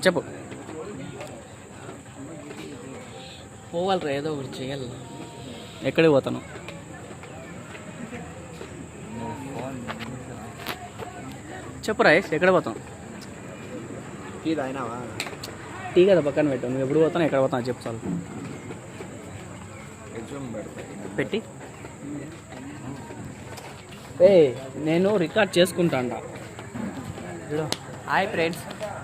చెప్పు. పోవాలిరా, ఏదో ఒకటి చేయాలి. ఎక్కడికి పోతాను? చెప్పు రాయేష్, ఎక్కడ పోతాం? టీ తాగినావా? టీ కదా పక్కన పెట్టు. నువ్వు ఎప్పుడు పోతాను, ఎక్కడ పోతాను చెప్పు చాలు. పెట్టి నేను రికార్డ్ చేసుకుంటాను. హాయ్ ఫ్రెండ్స్,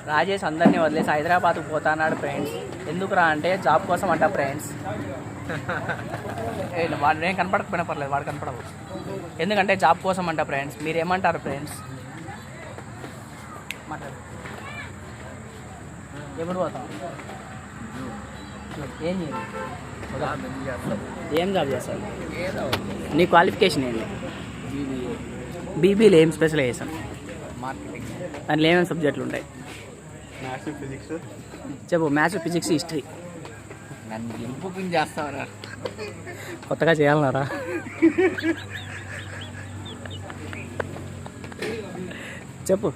రాజేష్ అందరినీ వదిలేసి హైదరాబాద్కు పోతాన్నాడు ఫ్రెండ్స్. ఎందుకురా అంటే జాబ్ కోసం అంట ఫ్రెండ్స్. వాడు నేను కనపడకపోయినా పర్లేదు, వాడు కనపడవు. ఎందుకంటే జాబ్ కోసం అంట ఫ్రెండ్స్. మీరేమంటారు ఫ్రెండ్స్? మాట్లాడు. ఎప్పుడు పోతాం? ఏం చేయాలి? ఏం జాబ్ చేస్తాను? నీ క్వాలిఫికేషన్ ఏంటి? బీబీలో ఏం స్పెషలైజేషన్? మార్కెటింగ్. దాంట్లో ఏమేమి సబ్జెక్టులు ఉంటాయి? Maths, physics. చెప్పు. Maths, physics, history. నన్ను ఇంపుకుని చేస్తావరా? కొత్తగా చేయాలన్నారా? చెప్పు.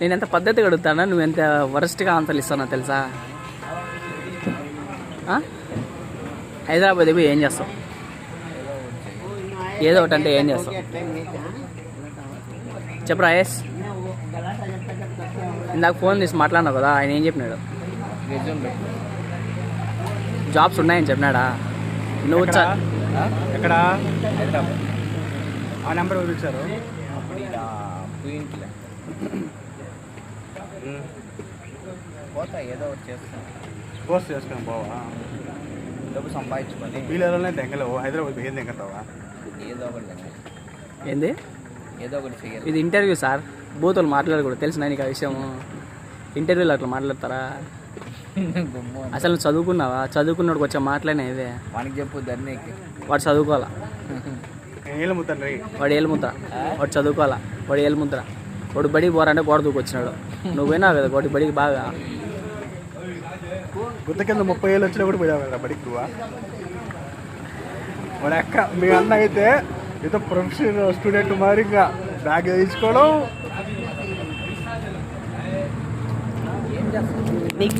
నేను ఎంత పద్ధతిగా అడుగుతానా, నువ్వు ఎంత వరస్ట్గా ఆన్సర్లు ఇస్తానో తెలుసా? హైదరాబాద్ పోయి ఏం చేస్తావు? ఏదో ఒకటి అంటే ఏం చేస్తావు? చెప్పు రాయేష్. ఇందాక ఫోన్ తీసి మాట్లాడినావు కదా, ఆయన ఏం చెప్పినాడు? జాబ్స్ ఉన్నాయని చెప్పినాడా? నువ్వు ఎక్కడ? హైదరాబాద్. ఆ నెంబర్ పంపించారు. పోతా, ఏదో ఒకటి చేస్తాను. కోర్స్ చేసుకుని పోవా? డబ్బు సంపాదించుకొని వీళ్ళనే దెంగలేవు. హైదరాబాద్ ఏం దెంగతావా? ఏదో ఒకటి ఏంది? ఏదో ఒకటి చెయ్యాలి. ఇది ఇంటర్వ్యూ సార్, బూతులు మాట్లాడకూడదు. తెలిసిన నీకు ఆ విషయము? ఇంటర్వ్యూలో అట్లా మాట్లాడతారా? అసలు నువ్వు చదువుకున్నావా? చదువుకున్నాడు వచ్చా మాట్లాడినా ఇదే. వానికి చెప్పు ధర్నీకి. వాడు చదువుకోవాలా? వాడు ఏలుముద్ర. వాడు చదువుకోవాలా? వాడు ఏలుముద్ర. వాడు బడికి పోరాంటే గోడ దూకొచ్చినాడు. నువ్వు పోయినావు కదా వాడి బడికి బాగా. గుత్త కింద 30 ఏళ్ళు వచ్చినా కూడా పోయావు కదా బడికి. నువ్వా? వాడు అక్క మీ అన్న అయితే ఏదో ప్రొఫెషనల్ స్టూడెంట్ మరి ఇంకా బ్యాగ్ వేయించుకోవడం. నీకు